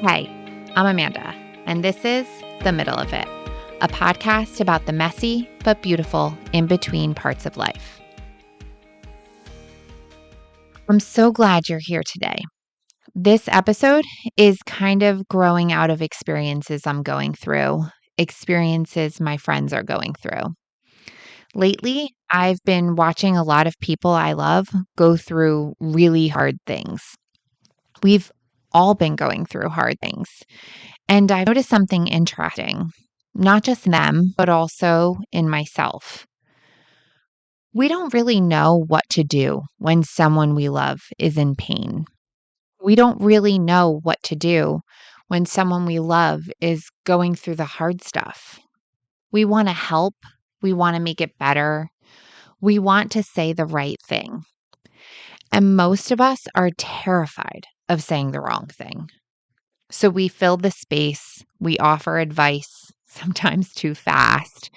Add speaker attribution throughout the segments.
Speaker 1: Hey, I'm Amanda, and this is The Middle of It, a podcast about the messy but beautiful in between parts of life. I'm so glad you're here today. This episode is kind of growing out of experiences I'm going through, experiences my friends are going through. Lately, I've been watching a lot of people I love go through really hard things. We've all been going through hard things. And I've noticed something interesting, not just in them, but also in myself. We don't really know what to do when someone we love is in pain. We don't really know what to do when someone we love is going through the hard stuff. We want to help. We want to make it better. We want to say the right thing. And most of us are terrified of saying the wrong thing. So we fill the space, we offer advice, sometimes too fast.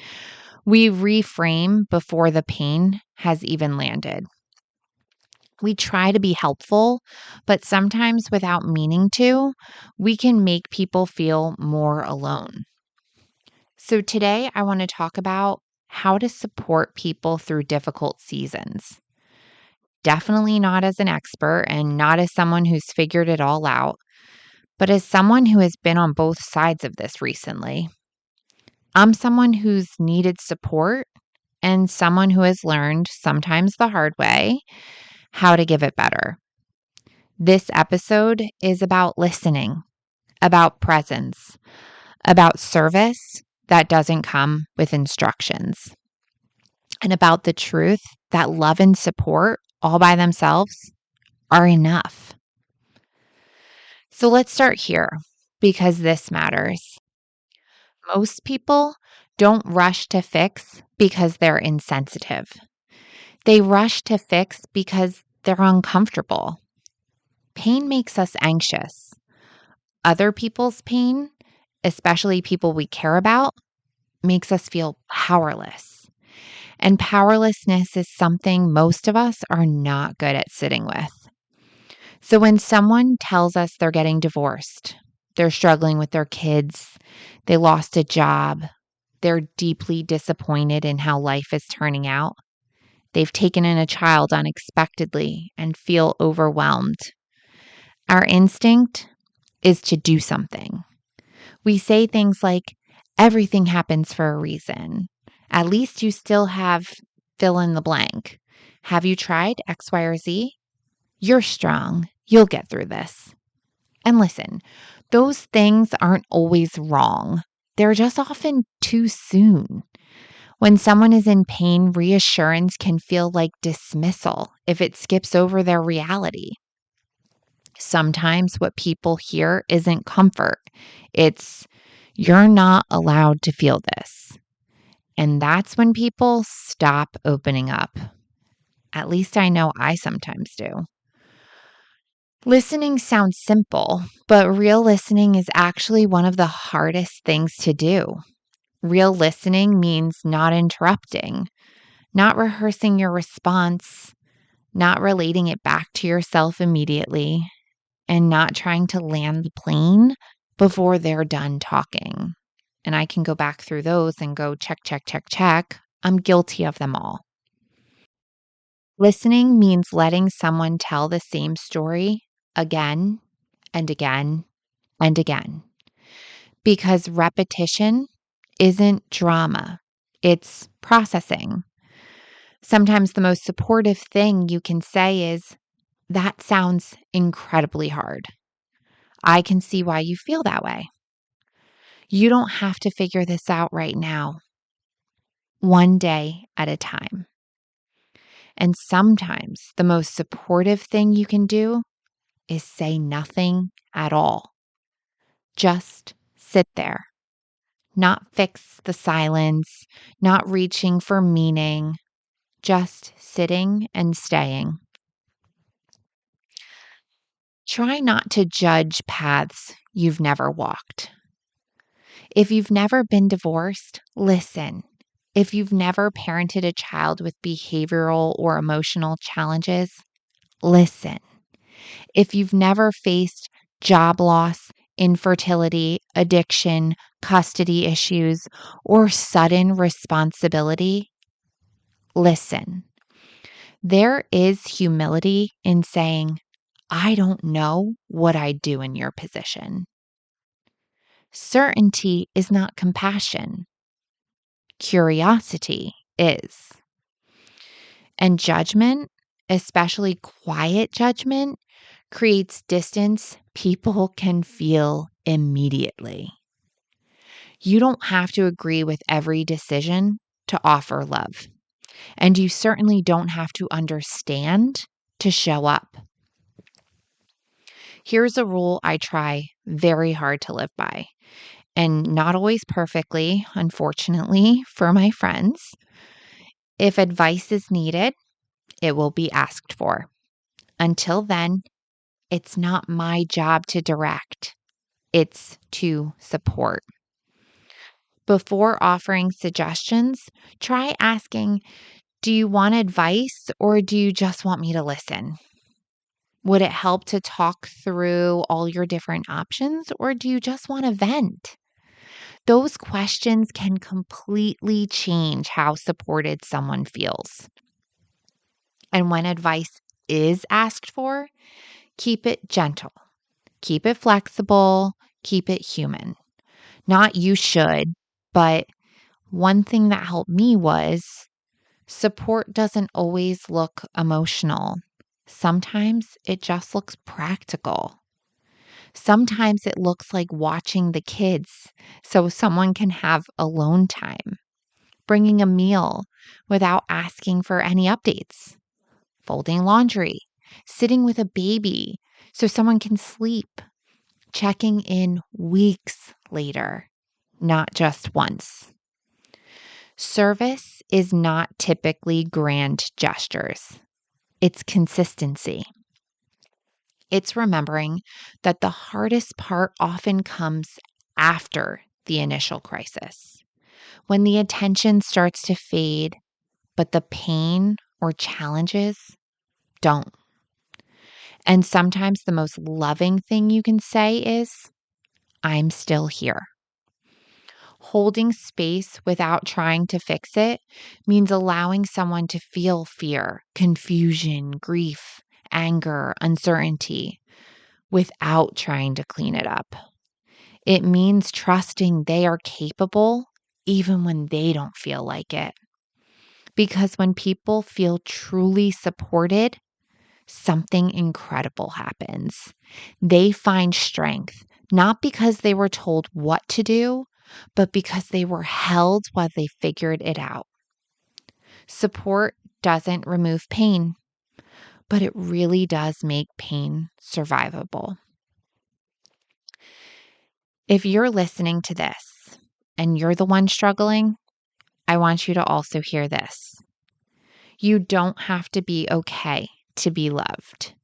Speaker 1: We reframe before the pain has even landed. We try to be helpful, but sometimes without meaning to, we can make people feel more alone. So today I want to talk about how to support people through difficult seasons. Definitely not as an expert and not as someone who's figured it all out, but as someone who has been on both sides of this recently. I'm someone who's needed support and someone who has learned, sometimes the hard way, how to give it better. This episode is about listening, about presence, about service that doesn't come with instructions, and about the truth that love and support all by themselves are enough. So let's start here because this matters. Most people don't rush to fix because they're insensitive. They rush to fix because they're uncomfortable. Pain makes us anxious. Other people's pain, especially people we care about, makes us feel powerless. And powerlessness is something most of us are not good at sitting with. So when someone tells us they're getting divorced, they're struggling with their kids, they lost a job, they're deeply disappointed in how life is turning out, they've taken in a child unexpectedly and feel overwhelmed, our instinct is to do something. We say things like, everything happens for a reason. At least you still have fill in the blank. Have you tried X, Y, or Z? You're strong. You'll get through this. And listen, those things aren't always wrong. They're just often too soon. When someone is in pain, reassurance can feel like dismissal if it skips over their reality. Sometimes what people hear isn't comfort. It's, you're not allowed to feel this. And that's when people stop opening up. At least I know I sometimes do. Listening sounds simple, but real listening is actually one of the hardest things to do. Real listening means not interrupting, not rehearsing your response, not relating it back to yourself immediately, and not trying to land the plane before they're done talking. And I can go back through those and go check, check, check, check. I'm guilty of them all. Listening means letting someone tell the same story again and again and again. Because repetition isn't drama, it's processing. Sometimes the most supportive thing you can say is, that sounds incredibly hard. I can see why you feel that way. You don't have to figure this out right now. One day at a time. And sometimes the most supportive thing you can do is say nothing at all. Just sit there. Not fix the silence, not reaching for meaning, just sitting and staying. Try not to judge paths you've never walked. If you've never been divorced, listen. If you've never parented a child with behavioral or emotional challenges, listen. If you've never faced job loss, infertility, addiction, custody issues, or sudden responsibility, listen. There is humility in saying, I don't know what I'd do in your position. Certainty is not compassion. Curiosity is. And judgment, especially quiet judgment, creates distance people can feel immediately. You don't have to agree with every decision to offer love. And you certainly don't have to understand to show up. Here's a rule I try very hard to live by, and not always perfectly, unfortunately, for my friends. If advice is needed, it will be asked for. Until then, it's not my job to direct, it's to support. Before offering suggestions, try asking, do you want advice or do you just want me to listen? Would it help to talk through all your different options or do you just want to vent? Those questions can completely change how supported someone feels. And when advice is asked for, keep it gentle, keep it flexible, keep it human. Not you should, but one thing that helped me was support doesn't always look emotional. Sometimes it just looks practical. Sometimes it looks like watching the kids so someone can have alone time, bringing a meal without asking for any updates, folding laundry, sitting with a baby so someone can sleep, checking in weeks later, not just once. Service is not typically grand gestures. It's consistency. It's remembering that the hardest part often comes after the initial crisis, when the attention starts to fade, but the pain or challenges don't. And sometimes the most loving thing you can say is, I'm still here. Holding space without trying to fix it means allowing someone to feel fear, confusion, grief, anger, uncertainty without trying to clean it up. It means trusting they are capable even when they don't feel like it. Because when people feel truly supported, something incredible happens. They find strength, not because they were told what to do, but because they were held while they figured it out. Support doesn't remove pain, but it really does make pain survivable. If you're listening to this and you're the one struggling, I want you to also hear this. You don't have to be okay to be loved.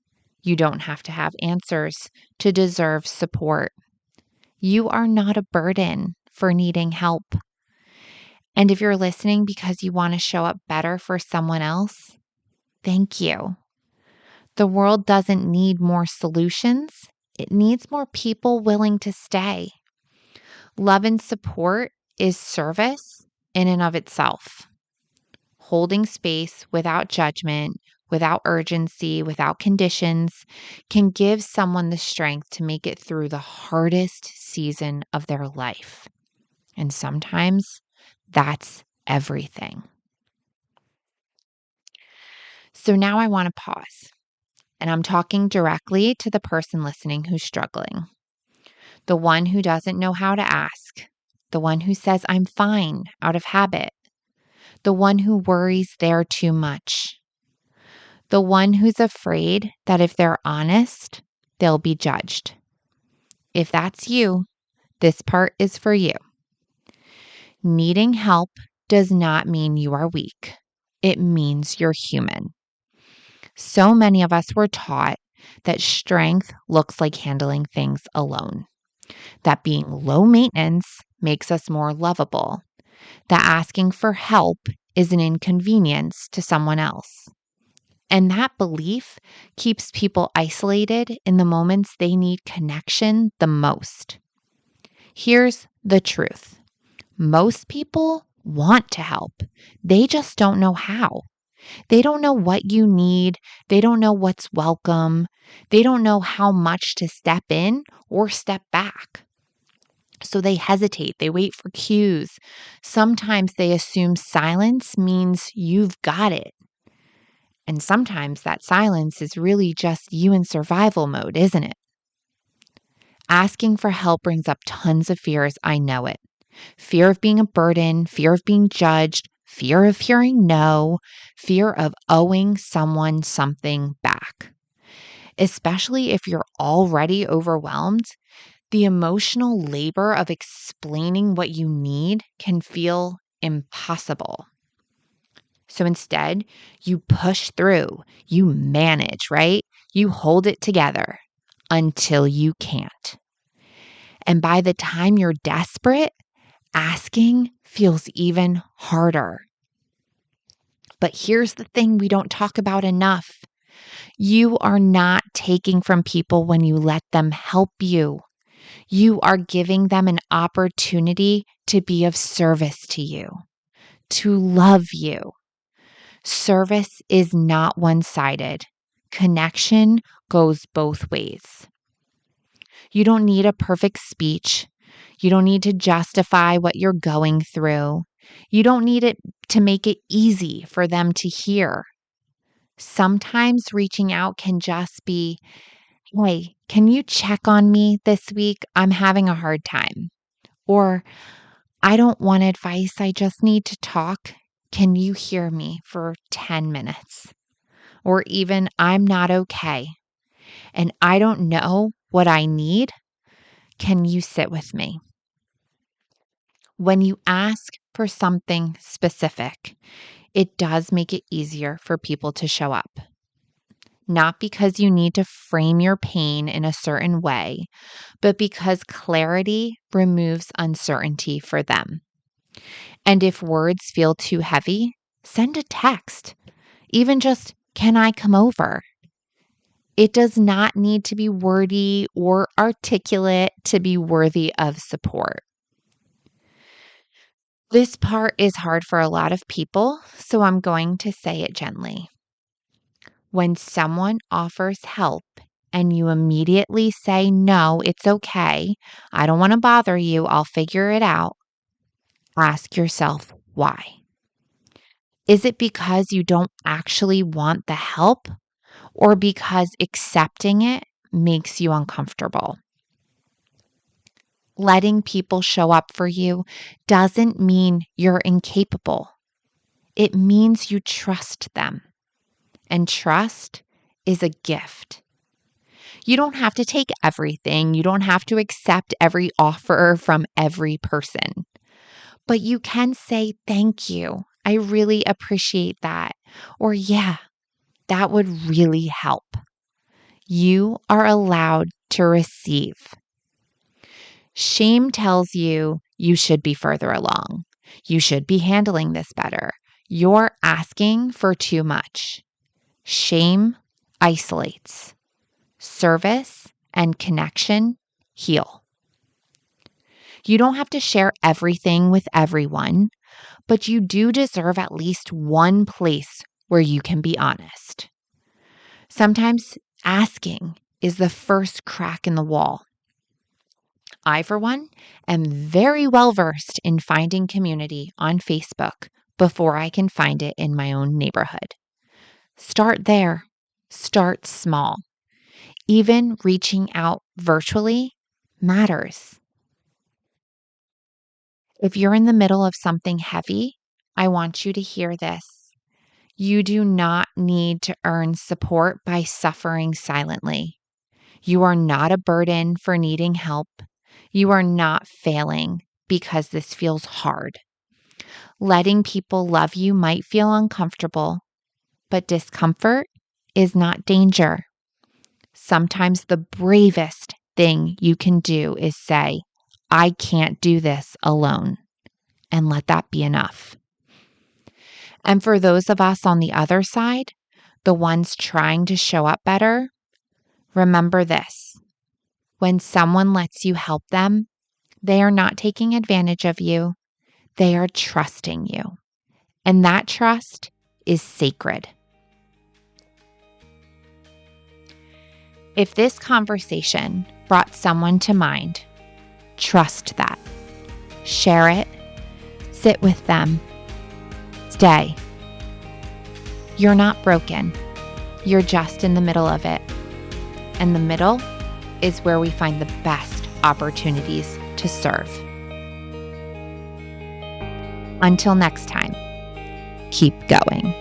Speaker 1: You don't have to have answers to deserve support. You are not a burden for needing help. And if you're listening because you want to show up better for someone else, thank you. The world doesn't need more solutions. It needs more people willing to stay. Love and support is service in and of itself. Holding space without judgment, without urgency, without conditions can give someone the strength to make it through the hardest season of their life. And sometimes that's everything. So now I want to pause, and I'm talking directly to the person listening who's struggling, the one who doesn't know how to ask, the one who says, I'm fine out of habit, the one who worries they're too much, the one who's afraid that if they're honest, they'll be judged. If that's you, this part is for you. Needing help does not mean you are weak. It means you're human. So many of us were taught that strength looks like handling things alone, that being low maintenance makes us more lovable, that asking for help is an inconvenience to someone else. And that belief keeps people isolated in the moments they need connection the most. Here's the truth. Most people want to help. They just don't know how. They don't know what you need. They don't know what's welcome. They don't know how much to step in or step back. So they hesitate. They wait for cues. Sometimes they assume silence means you've got it. And sometimes that silence is really just you in survival mode, isn't it? Asking for help brings up tons of fears. I know it. Fear of being a burden, fear of being judged, fear of hearing no, fear of owing someone something back. Especially if you're already overwhelmed, the emotional labor of explaining what you need can feel impossible. So instead, you push through, you manage, right? You hold it together until you can't. And by the time you're desperate, asking feels even harder. But here's the thing we don't talk about enough. You are not taking from people when you let them help you. You are giving them an opportunity to be of service to you, to love you. Service is not one-sided. Connection goes both ways. You don't need a perfect speech. You don't need to justify what you're going through. You don't need it to make it easy for them to hear. Sometimes reaching out can just be, hey, can you check on me this week? I'm having a hard time. Or, I don't want advice. I just need to talk. Can you hear me for 10 minutes? Or even, I'm not okay and I don't know what I need. Can you sit with me? When you ask for something specific, it does make it easier for people to show up. Not because you need to frame your pain in a certain way, but because clarity removes uncertainty for them. And if words feel too heavy, send a text. Even just, can I come over? It does not need to be wordy or articulate to be worthy of support. This part is hard for a lot of people, so I'm going to say it gently. When someone offers help and you immediately say, no, it's okay, I don't want to bother you, I'll figure it out, ask yourself why. Is it because you don't actually want the help or because accepting it makes you uncomfortable? Letting people show up for you doesn't mean you're incapable. It means you trust them. And trust is a gift. You don't have to take everything. You don't have to accept every offer from every person. But you can say, thank you. I really appreciate that. Or, yeah, that would really help. You are allowed to receive. Shame tells you you should be further along. You should be handling this better. You're asking for too much. Shame isolates. Service and connection heal. You don't have to share everything with everyone, but you do deserve at least one place where you can be honest. Sometimes asking is the first crack in the wall. I, for one, am very well versed in finding community on Facebook before I can find it in my own neighborhood. Start there. Start small. Even reaching out virtually matters. If you're in the middle of something heavy, I want you to hear this. You do not need to earn support by suffering silently. You are not a burden for needing help. You are not failing because this feels hard. Letting people love you might feel uncomfortable, but discomfort is not danger. Sometimes the bravest thing you can do is say, I can't do this alone, and let that be enough. And for those of us on the other side, the ones trying to show up better, remember this. When someone lets you help them, they are not taking advantage of you. They are trusting you. And that trust is sacred. If this conversation brought someone to mind, trust that. Share it. Sit with them. Stay. You're not broken. You're just in the middle of it. And the middle is where we find the best opportunities to serve. Until next time, keep going.